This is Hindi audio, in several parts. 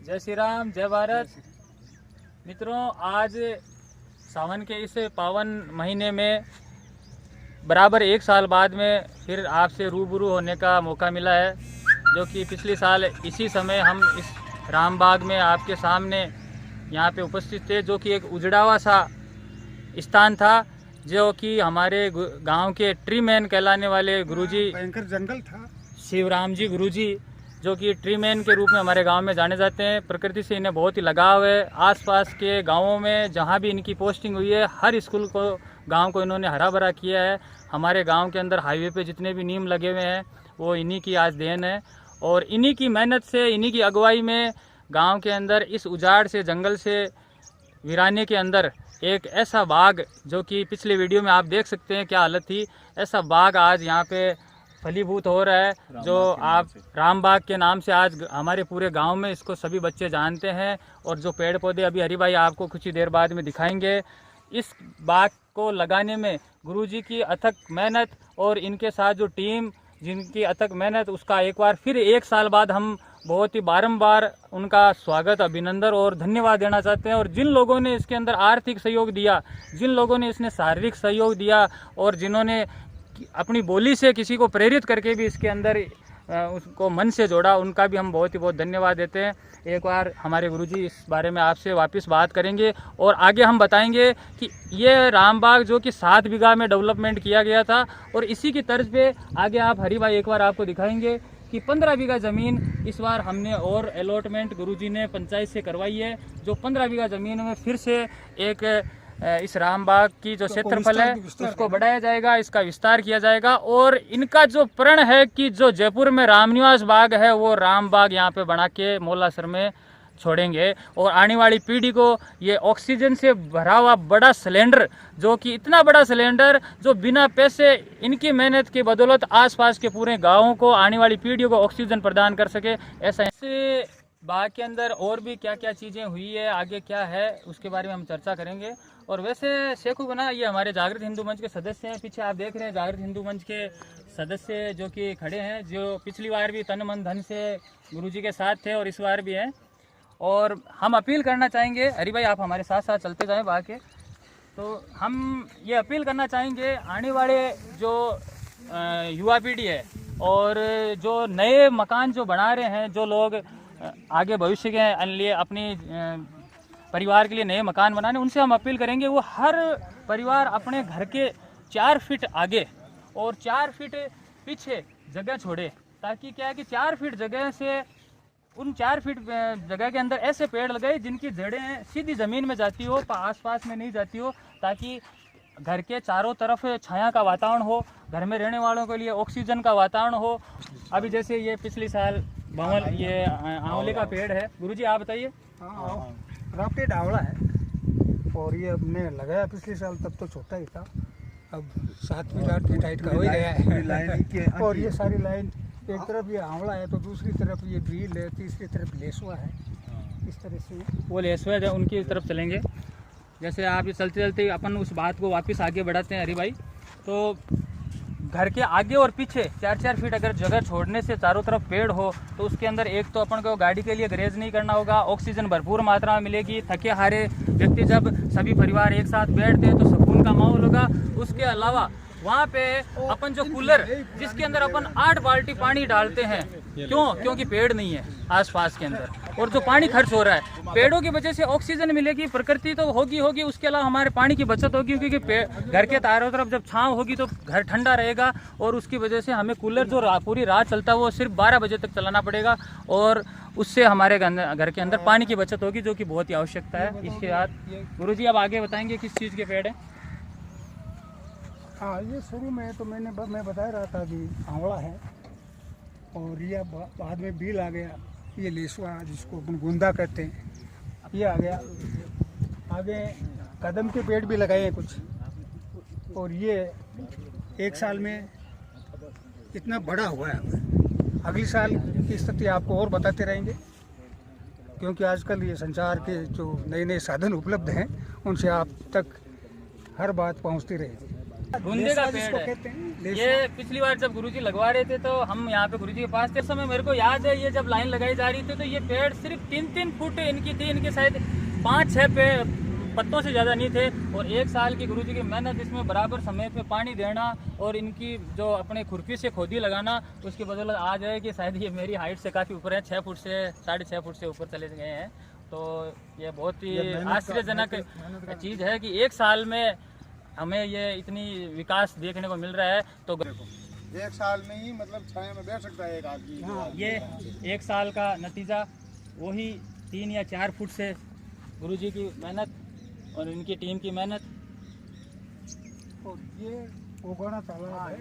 जय श्री राम, जय भारत। मित्रों, आज सावन के इस पावन महीने में बराबर 1 साल बाद में फिर आपसे रूबरू होने का मौका मिला है, जो कि पिछले साल इसी समय हम इस रामबाग में आपके सामने यहाँ पे उपस्थित थे, जो कि एक उजड़ा हुआ सा स्थान था, जो कि हमारे गांव के ट्री मैन कहलाने वाले गुरुजी, भयंकर जंगल था, शिवराम जी गुरुजी, जो कि ट्री मैन के रूप में हमारे गांव में जाने जाते हैं। प्रकृति से इन्हें बहुत ही लगाव है। आसपास के गांवों में जहां भी इनकी पोस्टिंग हुई है, हर स्कूल को, गांव को इन्होंने हरा भरा किया है। हमारे गांव के अंदर हाईवे पे जितने भी नीम लगे हुए हैं, वो इन्हीं की आज देन है। और इन्हीं की मेहनत से, इन्हीं की अगुवाई में गाँव के अंदर इस उजाड़ से, जंगल से, वीराने के अंदर एक ऐसा बाग, जो कि पिछले वीडियो में आप देख सकते हैं क्या हालत थी, ऐसा बाग आज यहाँ पे फलीभूत हो रहा है, जो आप रामबाग के नाम से आज हमारे पूरे गांव में इसको सभी बच्चे जानते हैं। और जो पेड़ पौधे अभी हरी भाई आपको कुछ ही देर बाद में दिखाएंगे, इस बाग को लगाने में गुरुजी की अथक मेहनत और इनके साथ जो टीम जिनकी अथक मेहनत, उसका एक बार फिर 1 साल बाद हम बहुत ही बारंबार उनका स्वागत, अभिनंदन और धन्यवाद देना चाहते हैं। और जिन लोगों ने इसके अंदर आर्थिक सहयोग दिया, जिन लोगों ने इसने शारीरिक सहयोग दिया, और जिन्होंने अपनी बोली से किसी को प्रेरित करके भी इसके अंदर उसको मन से जोड़ा, उनका भी हम बहुत ही बहुत धन्यवाद देते हैं। एक बार हमारे गुरुजी इस बारे में आपसे वापस बात करेंगे और आगे हम बताएंगे कि ये रामबाग जो कि 7 बीघा में डेवलपमेंट किया गया था, और इसी की तर्ज पे आगे आप हरी भाई एक बार आपको दिखाएंगे कि 15 बीघा ज़मीन इस बार हमने और अलॉटमेंट गुरुजी ने पंचायत से करवाई है, जो 15 बीघा ज़मीन में फिर से एक इस रामबाग की जो क्षेत्रफल है उसको बढ़ाया जाएगा, इसका विस्तार किया जाएगा। और इनका जो प्रण है कि जो जयपुर में रामनिवास बाग है, वो रामबाग यहाँ पे बना के मौलासर में छोड़ेंगे। और आने वाली पीढ़ी को ये ऑक्सीजन से भरा हुआ बड़ा सिलेंडर, जो कि इतना बड़ा सिलेंडर जो बिना पैसे, इनकी मेहनत की बदौलत आसपास के पूरे गाँवों को, आने वाली पीढ़ियों को ऑक्सीजन प्रदान कर सके। ऐसा इस बाग के अंदर और भी क्या क्या चीज़ें हुई है, आगे क्या है, उसके बारे में हम चर्चा करेंगे। और वैसे शेखू बना, ये हमारे जागृत हिंदू मंच के सदस्य हैं। पीछे आप देख रहे हैं जागृत हिंदू मंच के सदस्य जो कि खड़े हैं, जो पिछली बार भी तन मन धन से गुरुजी के साथ थे और इस बार भी हैं। और हम अपील करना चाहेंगे, हरी भाई आप हमारे साथ साथ चलते जाएं बाग के, तो हम ये अपील करना चाहेंगे आने वाले जो युवा पीढ़ी है और जो नए मकान जो बना रहे हैं, जो लोग आगे भविष्य के लिए अपनी परिवार के लिए नए मकान बनाने, उनसे हम अपील करेंगे वो हर परिवार अपने घर के 4 फीट आगे और 4 फीट पीछे जगह छोड़े, ताकि क्या है कि 4 फीट जगह से, उन 4 फीट जगह के अंदर ऐसे पेड़ लगाए जिनकी जड़ें सीधी ज़मीन में जाती हो, आसपास में नहीं जाती हो, ताकि घर के चारों तरफ छाया का वातावरण हो, घर में रहने वालों के लिए ऑक्सीजन का वातावरण हो। अभी जैसे ये पिछले साल बमल, ये आंवले का पेड़ है, गुरुजी आप बताइए। हाँ, रामपेड़ आंवला है, और ये हमने लगाया पिछले साल, तब तो छोटा ही था, अब 7 फीट 8 फीट हाइट का हो गया है। और ये सारी लाइन, एक तरफ ये आंवला है तो दूसरी तरफ ये भील है, तीसरी तरफ लेसुआ है, इस तरह से वो लेसुआ है, उनकी तरफ चलेंगे। जैसे आप ये चलते चलते अपन उस बात को वापस आगे बढ़ाते हैं हरी भाई, तो घर के आगे और पीछे 4-4 फीट अगर जगह छोड़ने से चारों तरफ पेड़ हो, तो उसके अंदर एक तो अपन को गाड़ी के लिए ग्रेज नहीं करना होगा, ऑक्सीजन भरपूर मात्रा में मिलेगी, थके हारे व्यक्ति जब सभी परिवार एक साथ बैठते हैं तो सुकून का माहौल होगा। उसके अलावा वहाँ पे अपन जो कूलर, जिसके अंदर अपन 8 बाल्टी पानी डालते हैं, क्योंकि पेड़ नहीं है आसपास के अंदर, और जो पानी खर्च हो रहा है, पेड़ों की वजह से ऑक्सीजन मिलेगी, प्रकृति तो होगी, उसके अलावा हमारे पानी की बचत होगी, क्योंकि घर के चारों तरफ जब छांव होगी तो घर ठंडा रहेगा। और उसकी वजह से हमें कूलर जो पूरी रात चलता है वो सिर्फ 12 बजे तक चलाना पड़ेगा, और उससे हमारे घर के अंदर पानी की बचत होगी, जो कि बहुत ही आवश्यकता है। इसके बाद गुरुजी अब आगे बताएंगे किस चीज़ के पेड़ है। हाँ, ये शुरू में तो मैं बता रहा था कि आंवला है, और ये बाद में भील आ गया, ये लेसुआ जिसको अपन गुंदा कहते हैं, ये आ गया। आगे कदम के पेड़ भी लगाए हैं कुछ, और ये 1 साल में इतना बड़ा हुआ है। अगली साल की स्थिति आपको और बताते रहेंगे, क्योंकि आजकल ये संचार के जो नए नए साधन उपलब्ध हैं, उनसे आप तक हर बात पहुंचती रहेगी। गुंदे का लेसवा पेड़ जिसको है। कहते हैं, ये पिछली बार जब गुरुजी लगवा रहे थे तो हम यहाँ पे गुरुजी के पास थे, उस समय मेरे को याद है ये जब लाइन लगाई जा रही थी तो ये पेड़ सिर्फ 3-3 फुट इनकी थी, इनके शायद 5-6 पत्तों से ज़्यादा नहीं थे। और 1 साल की गुरुजी की मेहनत, इसमें बराबर समय पे पानी देना और इनकी जो अपने खुरपी से खोदी लगाना, उसकी बदौलत आज है कि शायद ये मेरी हाइट से काफ़ी ऊपर है, 6 फुट से 6.5 फुट से ऊपर चले गए हैं। तो ये बहुत ही आश्चर्यजनक चीज़ है कि 1 साल में हमें ये इतनी विकास देखने को मिल रहा है। तो 1 साल में ही मतलब छाया में बैठ सकता है एक आदमी। हाँ, ये 1 साल का नतीजा, वही 3 या 4 फुट से गुरुजी की मेहनत और इनकी टीम की मेहनत। और ये ओगाना तालाब है,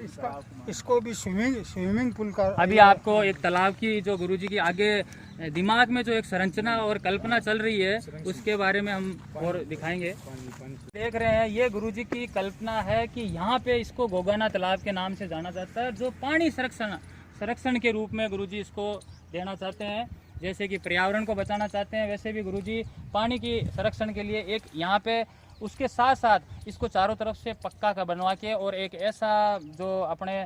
इसको भी स्विमिंग पूल का अभी आपको एक तालाब की जो गुरुजी की आगे दिमाग में जो एक संरचना और कल्पना चल रही है उसके बारे में हम और दिखाएंगे। देख रहे हैं ये गुरुजी की कल्पना है कि यहाँ पे इसको गोगाना तालाब के नाम से जाना जाता है, जो पानी संरक्षण के रूप में गुरुजी इसको देना चाहते हैं। जैसे कि पर्यावरण को बचाना चाहते हैं, वैसे भी गुरुजी पानी की संरक्षण के लिए एक यहाँ पे उसके साथ साथ इसको चारों तरफ से पक्का का बनवा के और एक ऐसा जो अपने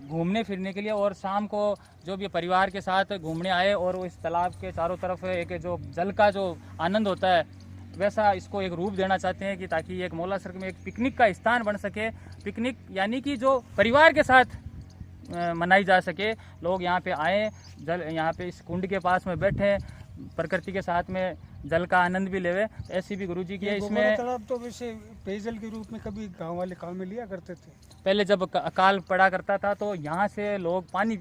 घूमने फिरने के लिए और शाम को जो भी परिवार के साथ घूमने आए और इस तालाब के चारों तरफ एक जो जल का जो आनंद होता है वैसा इसको एक रूप देना चाहते हैं कि ताकि एक मौला सर्क में एक पिकनिक का स्थान बन सके। पिकनिक यानी कि जो परिवार के साथ मनाई जा सके, लोग यहाँ पे आए, जल यहाँ पे इस कुंड के पास में बैठे, प्रकृति के साथ में जल का आनंद भी लेवे। ऐसी भी गुरुजी की है इसमें। तालाब तो वैसे पेयजल के रूप में कभी गांव वाले काम में लिया करते थे। पहले जब अकाल पड़ा करता था तो यहाँ से लोग पानी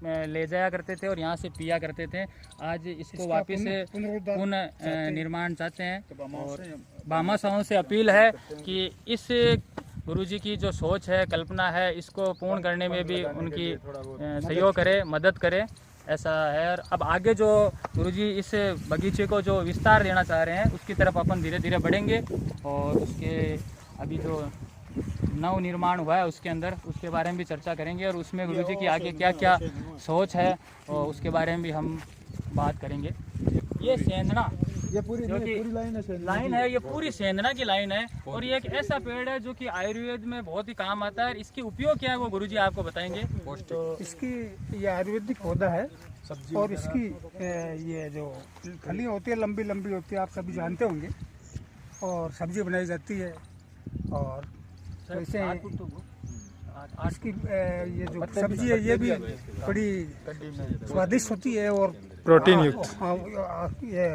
ले जाया करते थे और यहाँ से पिया करते थे। आज इसको वापस से पुनः निर्माण चाहते हैं और भामाशाहों से अपील है कि इस गुरुजी की जो सोच है, कल्पना है, इसको पूर्ण करने में भी उनकी सहयोग करे, मदद करे, ऐसा है। और अब आगे जो गुरुजी इस बगीचे को जो विस्तार देना चाह रहे हैं उसकी तरफ अपन धीरे धीरे बढ़ेंगे और उसके अभी जो नव निर्माण हुआ है उसके अंदर उसके बारे में भी चर्चा करेंगे और उसमें गुरुजी की आगे क्या क्या सोच है और उसके बारे में भी हम बात करेंगे। ये सेंधना, ये पूरी लाइन है, ये पूरी सेंधना की लाइन है और ये एक ऐसा पेड़ है जो कि आयुर्वेद में बहुत ही काम आता है। इसकी उपयोग क्या है वो गुरुजी आपको बताएंगे। तो इसकी ये आयुर्वेदिक पौधा है और इसकी ये जो फली होती है लंबी लंबी होती है, आप सभी जानते होंगे, और सब्जी बनाई जाती है। और वैसे इसकी ये जो सब्जी है ये भी बड़ी स्वादिष्ट होती है और प्रोटीन युक्त, ये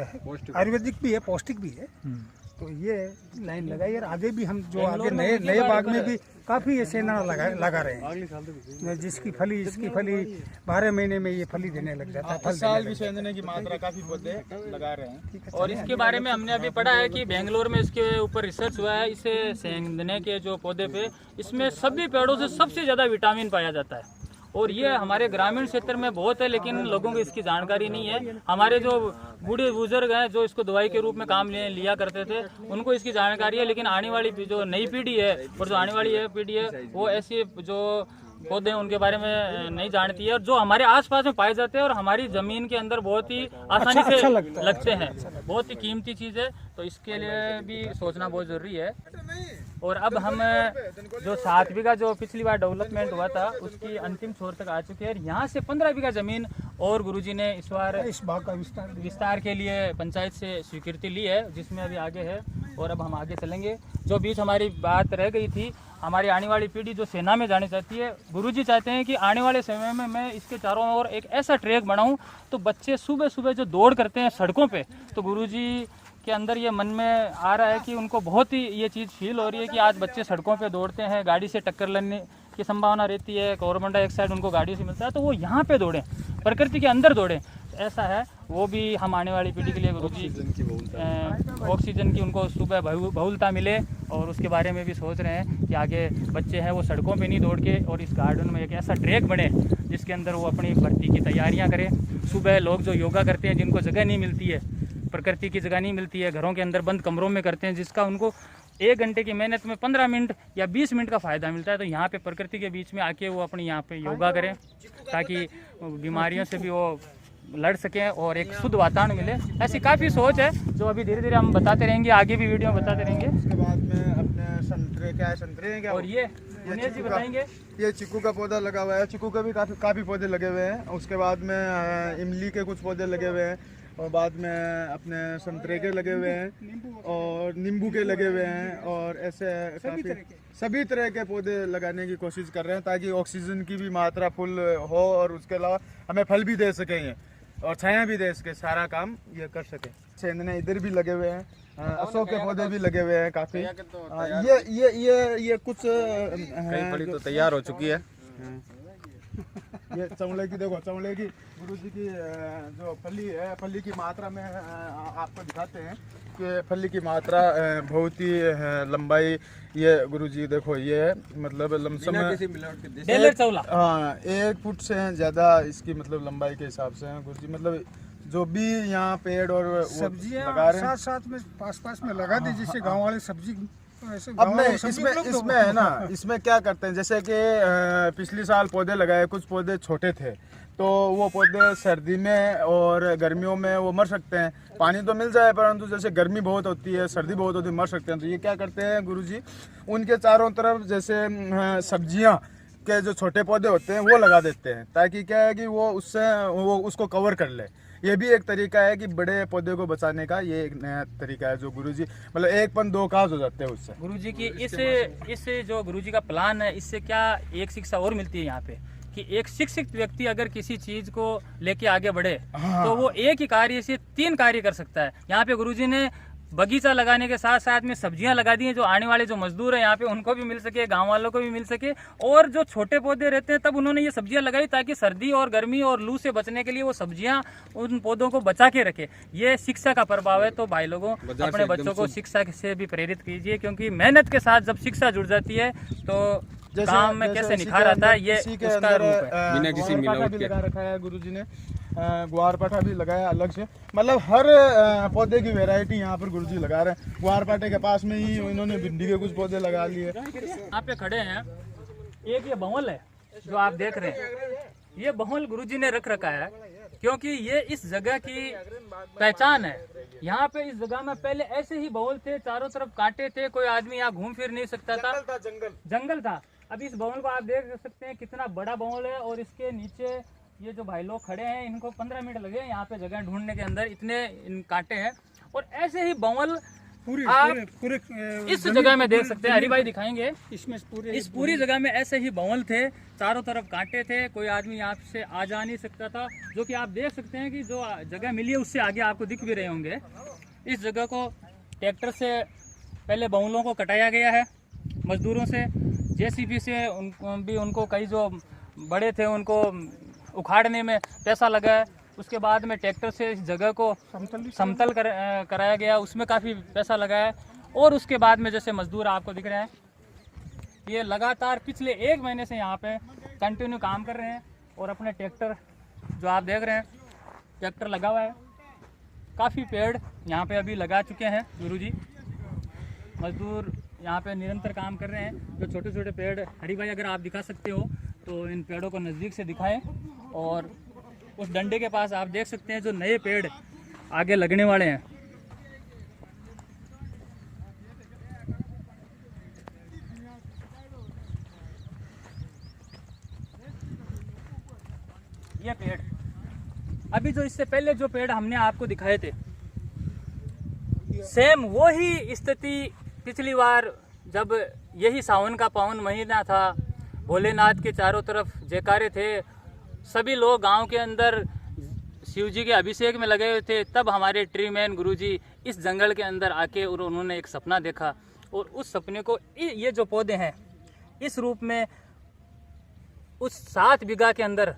आयुर्वेदिक भी है, पौष्टिक भी है। तो ये लाइन लगाई और आगे भी हम जो आगे नए बाग में भी काफ़ी ये सेंधना लगा रहे हैं, जिसकी फली 12 महीने में ये फली देने लग जाता है। इस साल भी सेंधने की मात्रा काफी पौधे लगा रहे हैं। और इसके बारे में हमने अभी पढ़ा है कि बेंगलोर में इसके ऊपर रिसर्च हुआ है। इसे सेंधने के जो पौधे पे इसमें सभी पेड़ों से सबसे ज़्यादा विटामिन पाया जाता है और ये हमारे ग्रामीण क्षेत्र में बहुत है, लेकिन लोगों को इसकी जानकारी नहीं है। हमारे जो बूढ़े बुजुर्ग हैं जो इसको दवाई के रूप में काम लिया करते थे उनको इसकी जानकारी है, लेकिन आने वाली जो नई पीढ़ी है और जो आने वाली पीढ़ी है वो ऐसे जो पौधे उनके बारे में नहीं जानती है और जो हमारे आसपास में पाए जाते हैं और हमारी जमीन के अंदर बहुत ही आसानी से लगते हैं, बहुत ही कीमती चीज़ है। तो इसके लिए भी सोचना बहुत ज़रूरी है। और अब हम जो 7 बीघा जो पिछली बार डेवलपमेंट हुआ था उसकी अंतिम छोर तक आ चुके हैं। यहाँ से 15 बीघा जमीन और गुरुजी ने इस बार इस बाग का विस्तार के लिए पंचायत से स्वीकृति ली है, जिसमें अभी आगे है। और अब हम आगे चलेंगे। जो बीच हमारी बात रह गई थी, हमारी आने वाली पीढ़ी जो सेना में जानी चाहती है, गुरुजी चाहते हैं कि आने वाले समय में मैं इसके चारों ओर एक ऐसा ट्रैक बनाऊं तो बच्चे सुबह सुबह जो दौड़ करते हैं सड़कों पे, तो गुरुजी के अंदर ये मन में आ रहा है कि उनको बहुत ही ये चीज़ फील हो रही है कि आज बच्चे सड़कों पे दौड़ते हैं, गाड़ी से टक्कर लगने की संभावना रहती है, कार्बन डाइऑक्साइड उनको गाड़ियों से मिलता है, तो वो यहाँ पे दौड़ें, प्रकृति के अंदर दौड़ें। ऐसा है, वो भी हम आने वाली पीढ़ी के लिए गुरुजी ऑक्सीजन की उनको सुबह बहुलता मिले और उसके बारे में भी सोच रहे हैं कि आगे बच्चे हैं वो सड़कों पे नहीं दौड़ के और इस गार्डन में एक ऐसा ट्रैक बने जिसके अंदर वो अपनी भर्ती की तैयारियां करें। सुबह लोग जो योगा करते हैं, जिनको जगह नहीं मिलती है, प्रकृति की जगह नहीं मिलती है, घरों के अंदर बंद कमरों में करते हैं, जिसका उनको 1 घंटे की मेहनत में 15 मिनट या 20 मिनट का फ़ायदा मिलता है। तो यहाँ पे प्रकृति के बीच में आके वो अपनी यहाँ पे योगा करें ताकि बीमारियों से भी वो लड़ सकें और एक शुद्ध वातावरण मिले। ऐसी काफ़ी सोच है जो अभी धीरे धीरे हम बताते रहेंगे, आगे भी वीडियो में बताते रहेंगे। उसके बाद में अपने संतरे क्या है, संतरे हैं क्या? और ये दिनेश जी बताएंगे। ये चीकू का पौधा लगा हुआ है, चीकू के भी काफ़ी पौधे लगे हुए हैं। उसके बाद में इमली के कुछ पौधे लगे हुए हैं, और बाद में अपने संतरे के लगे हुए हैं, और नींबू के लगे हुए हैं, और ऐसे काफ़ी सभी तरह के पौधे लगाने की कोशिश कर रहे हैं ताकि ऑक्सीजन की भी मात्रा फुल हो, और उसके अलावा हमें फल भी दे सकें ये, और छाया भी दे सके, सारा काम ये कर सके। छेंदने इधर भी लगे हुए हैं, अशोक के पौधे भी लगे हुए हैं काफ़ी। ये कुछ फली तो तैयार हो चुकी है। ये चमड़े की, देखो चमड़े की गुरुजी की जो फली है, फली की मात्रा में आपको दिखाते हैं कि फली की मात्रा बहुत ही लंबाई, ये गुरुजी देखो ये मतलब लमसम हाँ 1 फुट से ज़्यादा इसकी मतलब लंबाई के हिसाब से है गुरुजी। मतलब जो भी यहाँ पेड़ और सब्जियां लगा रहे हैं, साथ में पास में लगा दी, जिससे गांव वाले सब्जी ऐसे अब गाँव मैं वाले सब्जी उपलब्ध हो। इसमें है ना, इसमें क्या करते हैं, जैसे कि पिछले साल पौधे लगाए, कुछ पौधे छोटे थे तो वो पौधे सर्दी में और गर्मियों में वो मर सकते हैं, पानी तो मिल जाए परंतु जैसे गर्मी बहुत होती है, सर्दी बहुत होती है, मर सकते हैं। तो ये क्या करते हैं गुरुजी, उनके चारों तरफ जैसे सब्जियां के जो छोटे पौधे होते हैं वो लगा देते हैं, ताकि क्या है कि वो उससे वो उसको कवर कर ले। ये भी एक तरीका है कि बड़े पौधे को बचाने का, ये एक नया तरीका है जो गुरुजी मतलब 1 पन 2 काज हो जाते हैं उससे। गुरुजी की इस जो गुरुजी का प्लान है, इससे क्या एक शिक्षा और मिलती है यहाँ पे कि एक शिक्षित व्यक्ति अगर किसी चीज को लेके आगे बढ़े तो वो एक ही कार्य से 3 कार्य कर सकता है। यहाँ पे गुरुजी ने बगीचा लगाने के साथ साथ में सब्जियां लगा दी हैं, जो आने वाले जो मजदूर हैं यहाँ पे उनको भी मिल सके, गांव वालों को भी मिल सके, और जो छोटे पौधे रहते हैं तब उन्होंने ये सब्जियां लगाई ताकि सर्दी और गर्मी और लू से बचने के लिए वो सब्जियां उन पौधों को बचा के रखे। ये शिक्षा का प्रभाव है। तो भाई लोगों, अपने बच्चों को शिक्षा से भी प्रेरित कीजिए, क्योंकि मेहनत के साथ जब शिक्षा जुड़ जाती है तो काम में कैसे निखार आता है, ये उसका रूप है। बिना किसी मिलावट के लगा रखा है गुरुजी ने, ग्वारपाठा भी लगाया अलग से, मतलब हर पौधे की वैरायटी यहाँ पर गुरुजी लगा रहे हैं। ग्वारपाठे के पास में ही इन्होंने भिंडी के कुछ पौधे लगा लिए। यहाँ पे खड़े हैं, एक ये बंवल है जो आप देख रहे हैं, ये बंवल गुरुजी ने रख रखा है क्योंकि ये इस जगह की पहचान है। यहाँ पे इस जगह में पहले ऐसे ही बंवल थे, चारों तरफ कांटे थे, कोई आदमी यहाँ घूम फिर नहीं सकता था, जंगल था। अब इस बंवल को आप देख सकते हैं कितना बड़ा बंवल है, और इसके नीचे ये जो भाई लोग खड़े हैं इनको 15 मिनट लगे यहाँ पे जगह ढूंढने के अंदर, इतने इन कांटे हैं। और ऐसे ही बंवल पूरे इस जगह में देख सकते हैं, हरी भाई दिखाएंगे, इसमें इस पूरी जगह में ऐसे ही बंवल थे, चारों तरफ कांटे थे, कोई आदमी यहाँ से आ जा नहीं सकता था। जो कि आप देख सकते हैं कि जो जगह मिली है उससे आगे आपको दिख भी रहे होंगे। इस जगह को ट्रैक्टर से पहले बंवलों को कटाया गया है मजदूरों से, जेसीबी से उनको कई जो बड़े थे उनको उखाड़ने में पैसा लगा है। उसके बाद में ट्रैक्टर से इस जगह को समतल कराया गया, उसमें काफ़ी पैसा लगा है। और उसके बाद में जैसे मजदूर आपको दिख रहे हैं, ये लगातार पिछले 1 महीने से यहाँ पे कंटिन्यू काम कर रहे हैं। और अपने ट्रैक्टर जो आप देख रहे हैं, ट्रैक्टर लगा हुआ है, काफ़ी पेड़ यहाँ पे अभी लगा चुके हैं गुरुजी। मजदूर यहाँ पे निरंतर काम कर रहे हैं। जो छोटे छोटे पेड़, हरी भाई अगर आप दिखा सकते हो तो इन पेड़ों को नज़दीक से दिखाएं। और उस डंडे के पास आप देख सकते हैं जो नए पेड़ आगे लगने वाले हैं। ये पेड़ अभी जो इससे पहले जो पेड़ हमने आपको दिखाए थे, सेम वो ही स्थिति पिछली बार जब यही सावन का पावन महीना था, भोलेनाथ के चारों तरफ जयकारे थे, सभी लोग गांव के अंदर शिव जी के अभिषेक में लगे हुए थे, तब हमारे ट्री मैन गुरुजी इस जंगल के अंदर आके और उन्होंने एक सपना देखा। और उस सपने को ये जो पौधे हैं इस रूप में उस 7 बीघा के अंदर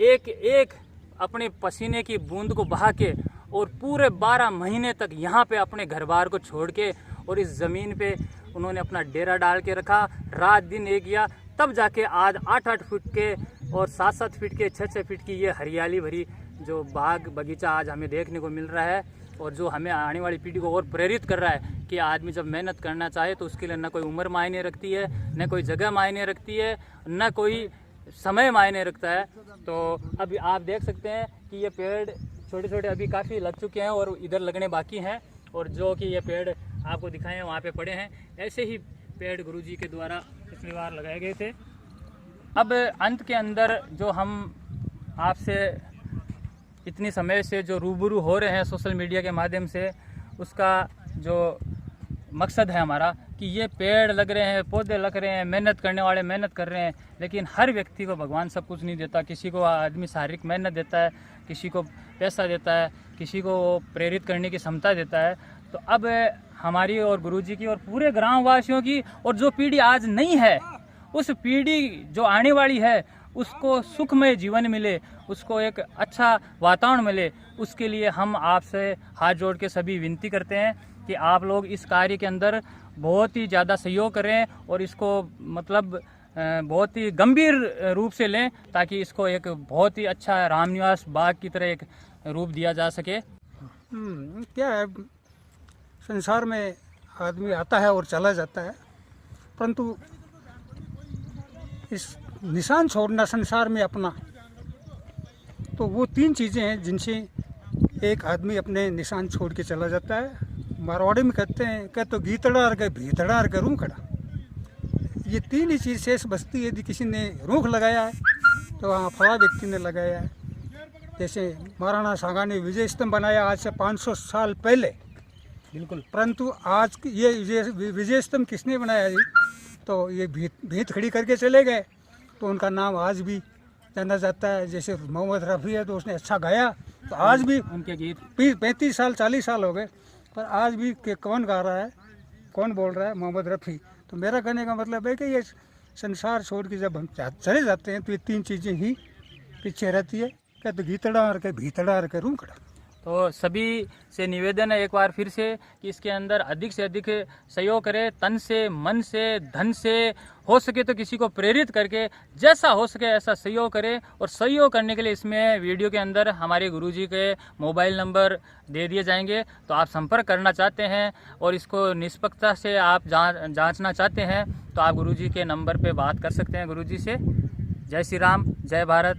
एक एक अपने पसीने की बूंद को बहा के और पूरे 12 महीने तक यहाँ पे अपने घर बार को छोड़ के और इस ज़मीन पे उन्होंने अपना डेरा डाल के रखा, रात दिन एक किया, तब जाके आज 8-8 फुट के और 7-7 फीट के 6-6 फीट की ये हरियाली भरी जो बाग बगीचा आज हमें देखने को मिल रहा है। और जो हमें आने वाली पीढ़ी को और प्रेरित कर रहा है कि आदमी जब मेहनत करना चाहे तो उसके लिए न कोई उम्र मायने रखती है, न कोई जगह मायने रखती है, न कोई समय मायने रखता है। तो अभी आप देख सकते हैं कि ये पेड़ छोटे छोटे अभी काफ़ी लग चुके हैं और इधर लगने बाकी हैं, और जो कि ये पेड़ आपको दिखाए हैं वहाँ पे पड़े हैं। ऐसे ही पेड़ गुरुजी के द्वारा पिछली बार लगाए गए थे। अब अंत के अंदर जो हम आपसे इतनी समय से जो रूबरू हो रहे हैं सोशल मीडिया के माध्यम से, उसका जो मकसद है हमारा कि ये पेड़ लग रहे हैं, पौधे लग रहे हैं, मेहनत करने वाले मेहनत कर रहे हैं, लेकिन हर व्यक्ति को भगवान सब कुछ नहीं देता। किसी को आदमी शारीरिक मेहनत देता है, किसी को पैसा देता है, किसी को प्रेरित करने की क्षमता देता है। तो अब हमारी और गुरुजी की और पूरे ग्रामवासियों की और जो पीढ़ी आज नहीं है, उस पीढ़ी जो आने वाली है, उसको सुखमय जीवन मिले, उसको एक अच्छा वातावरण मिले, उसके लिए हम आपसे हाथ जोड़ के सभी विनती करते हैं कि आप लोग इस कार्य के अंदर बहुत ही ज़्यादा सहयोग करें और इसको मतलब बहुत ही गंभीर रूप से लें, ताकि इसको एक बहुत ही अच्छा रामनिवास बाग की तरह एक रूप दिया जा सके। क्या है, संसार में आदमी आता है और चला जाता है, परंतु इस निशान छोड़ना संसार में अपना, तो वो 3 चीज़ें हैं जिनसे एक आदमी अपने निशान छोड़ के चला जाता है। मारवाड़ी में कहते हैं कि तो गीतड़ा के भीतड़ा के रूम खड़ा, ये 3 ही चीज़ शेष बचती है। यदि किसी ने रूख लगाया है तो वहाँ फला व्यक्ति ने लगाया है। जैसे महाराणा सांगा ने विजय स्तंभ बनाया आज से 500 साल पहले, बिल्कुल, परंतु आज ये विजय स्तंभ किसने बनाया जी? तो ये भीत खड़ी करके चले गए, तो उनका नाम आज भी जाना जाता है। जैसे मोहम्मद रफ़ी है, तो उसने अच्छा गाया, तो आज भी उनके गीत 35 साल 40 साल हो गए, पर आज भी कौन गा रहा है, कौन बोल रहा है? मोहम्मद रफ़ी। तो मेरा कहने का मतलब है कि ये संसार छोड़ के जब हम चले जाते हैं तो ये 3 चीज़ें ही पीछे रहती है, क्या तो गीतड़ा के भीतड़ा के रूम खड़ा। तो सभी से निवेदन है एक बार फिर से कि इसके अंदर अधिक से अधिक सहयोग करें, तन से, मन से, धन से, हो सके तो किसी को प्रेरित करके जैसा हो सके ऐसा सहयोग करें। और सहयोग करने के लिए इसमें वीडियो के अंदर हमारे गुरुजी के मोबाइल नंबर दे दिए जाएंगे, तो आप संपर्क करना चाहते हैं और इसको निष्पक्षता से आप जांचना चाहते हैं तो आप गुरुजी के नंबर पे बात कर सकते हैं गुरुजी से। जय श्री राम, जय भारत।